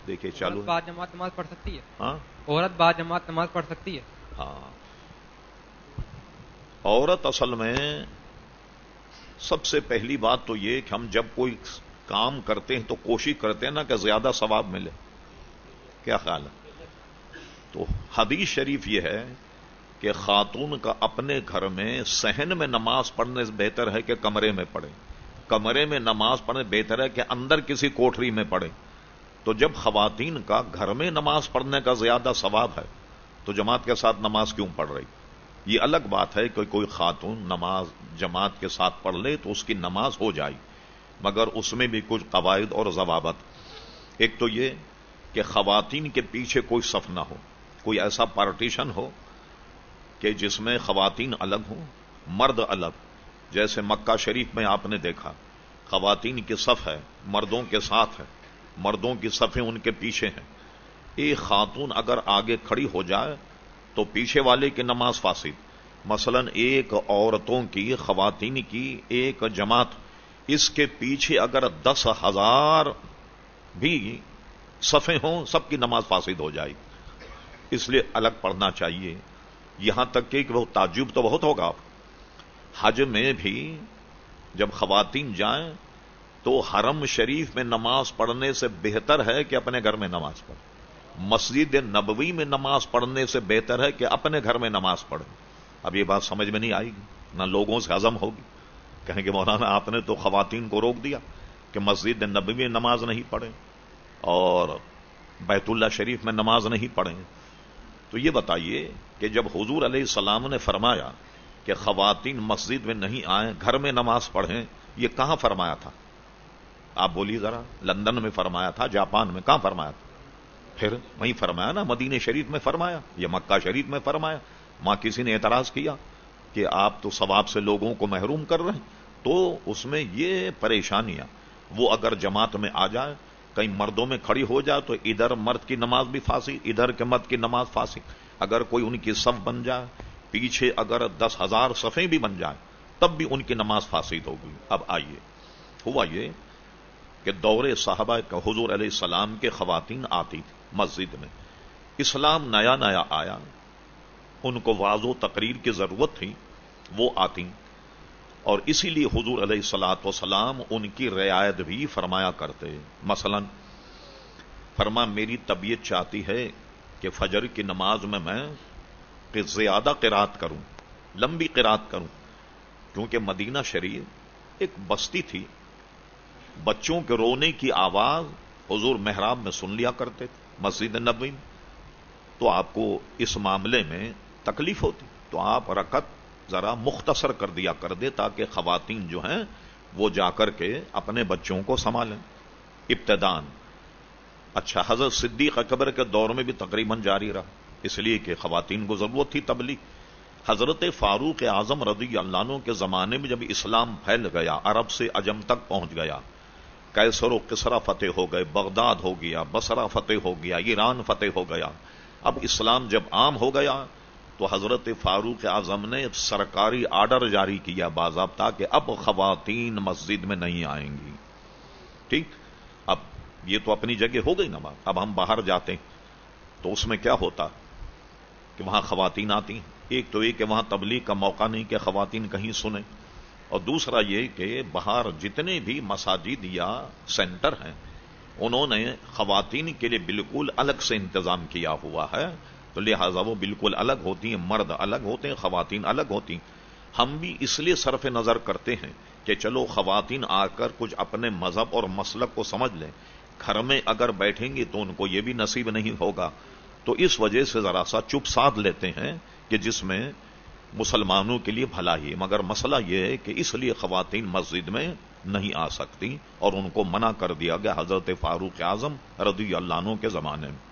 دیکھیے چالو بعد جماعت نماز پڑھ سکتی ہے؟ ہاں عورت بعد جماعت نماز پڑھ سکتی ہے؟ ہاں عورت اصل میں سب سے پہلی بات تو یہ کہ ہم جب کوئی کام کرتے ہیں تو کوشش کرتے ہیں نا کہ زیادہ ثواب ملے. کیا خیال ہے؟ تو حدیث شریف یہ ہے کہ خاتون کا اپنے گھر میں صحن میں نماز پڑھنے سے بہتر ہے کہ کمرے میں پڑھے. کمرے میں نماز پڑھنے بہتر ہے کہ اندر کسی کوٹری میں پڑھے. تو جب خواتین کا گھر میں نماز پڑھنے کا زیادہ ثواب ہے تو جماعت کے ساتھ نماز کیوں پڑھ رہی؟ یہ الگ بات ہے کہ کوئی خاتون نماز جماعت کے ساتھ پڑھ لے تو اس کی نماز ہو جائے، مگر اس میں بھی کچھ قواعد اور ضوابط. ایک تو یہ کہ خواتین کے پیچھے کوئی صف نہ ہو، کوئی ایسا پارٹیشن ہو کہ جس میں خواتین الگ ہوں مرد الگ. جیسے مکہ شریف میں آپ نے دیکھا خواتین کی صف ہے، مردوں کے ساتھ ہے، مردوں کی صفیں ان کے پیچھے ہیں. ایک خاتون اگر آگے کھڑی ہو جائے تو پیچھے والے کی نماز فاسد. مثلا ایک عورتوں کی خواتین کی ایک جماعت، اس کے پیچھے اگر 10,000 بھی صفیں ہوں سب کی نماز فاسد ہو جائے. اس لیے الگ پڑھنا چاہیے. یہاں تک کہ وہ تعجب تو بہت ہوگا، حج میں بھی جب خواتین جائیں تو حرم شریف میں نماز پڑھنے سے بہتر ہے کہ اپنے گھر میں نماز پڑھیں. مسجد نبوی میں نماز پڑھنے سے بہتر ہے کہ اپنے گھر میں نماز پڑھیں. اب یہ بات سمجھ میں نہیں آئے گی، نہ لوگوں سے ہضم ہوگی. کہیں کہ مولانا آپ نے تو خواتین کو روک دیا کہ مسجد نبوی میں نماز نہیں پڑھیں اور بیت اللہ شریف میں نماز نہیں پڑھیں. تو یہ بتائیے کہ جب حضور علیہ السلام نے فرمایا کہ خواتین مسجد میں نہیں آئیں گھر میں نماز پڑھیں، یہ کہاں فرمایا تھا؟ آپ بولیے ذرا. لندن میں فرمایا تھا؟ جاپان میں؟ کہاں فرمایا تھا؟ پھر وہیں فرمایا نا، مدینہ شریف میں فرمایا، یہ مکہ شریف میں فرمایا. وہاں کسی نے اعتراض کیا کہ آپ تو ثواب سے لوگوں کو محروم کر رہے ہیں؟ تو اس میں یہ پریشانیاں وہ اگر جماعت میں آ جائے، کہیں مردوں میں کھڑی ہو جائے تو ادھر مرد کی نماز بھی فاسد، ادھر کے مرد کی نماز فاسد. اگر کوئی ان کی صف بن جائے، پیچھے اگر 10,000 صفیں بھی بن جائیں تب بھی ان کی نماز فاسد ہوگی. اب آئیے، ہوا یہ کہ دور صحابہ کا حضور علیہ السلام کے خواتین آتی تھی مسجد میں. اسلام نیا نیا آیا، ان کو واضح و تقریر کی ضرورت تھی، وہ آتی. اور اسی لیے حضور علیہ الصلوۃ والسلام ان کی رعایت بھی فرمایا کرتے. مثلا فرما میری طبیعت چاہتی ہے کہ فجر کی نماز میں کہ زیادہ قرات کروں، لمبی قرات کروں، کیونکہ مدینہ شریف ایک بستی تھی، بچوں کے رونے کی آواز حضور محراب میں سن لیا کرتے تھے مسجد نبوی میں. تو آپ کو اس معاملے میں تکلیف ہوتی تو آپ رکعت ذرا مختصر کر دیا کر دے تاکہ خواتین جو ہیں وہ جا کر کے اپنے بچوں کو سنبھالیں ابتدان. اچھا، حضرت صدیق اکبر کے دور میں بھی تقریباً جاری رہا، اس لیے کہ خواتین کو ضرورت تھی تبلیغ. حضرت فاروق اعظم رضی اللہ عنہ کے زمانے میں جب اسلام پھیل گیا، عرب سے عجم تک پہنچ گیا، کیسر و کسرا فتح ہو گئے، بغداد ہو گیا، بصرہ فتح ہو گیا، ایران فتح ہو گیا. اب اسلام جب عام ہو گیا تو حضرت فاروق اعظم نے سرکاری آرڈر جاری کیا باضابطہ کہ اب خواتین مسجد میں نہیں آئیں گی. ٹھیک، اب یہ تو اپنی جگہ ہو گئی نا بات. اب ہم باہر جاتے ہیں تو اس میں کیا ہوتا کہ وہاں خواتین آتی ہیں. ایک تو یہ کہ وہاں تبلیغ کا موقع نہیں کہ خواتین کہیں سنیں، اور دوسرا یہ کہ باہر جتنے بھی مساجد یا سینٹر ہیں انہوں نے خواتین کے لیے بالکل الگ سے انتظام کیا ہوا ہے، تو لہٰذا وہ بالکل الگ ہوتی ہیں، مرد الگ ہوتے ہیں، خواتین الگ ہوتی ہیں. ہم بھی اس لیے صرف نظر کرتے ہیں کہ چلو خواتین آ کر کچھ اپنے مذہب اور مسلک کو سمجھ لیں. گھر میں اگر بیٹھیں گی تو ان کو یہ بھی نصیب نہیں ہوگا، تو اس وجہ سے ذرا سا چپ سادھ لیتے ہیں کہ جس میں مسلمانوں کے لیے بھلا ہی. مگر مسئلہ یہ ہے کہ اس لیے خواتین مسجد میں نہیں آ سکتی اور ان کو منع کر دیا گیا حضرت فاروق اعظم رضی اللہ عنہ کے زمانے میں.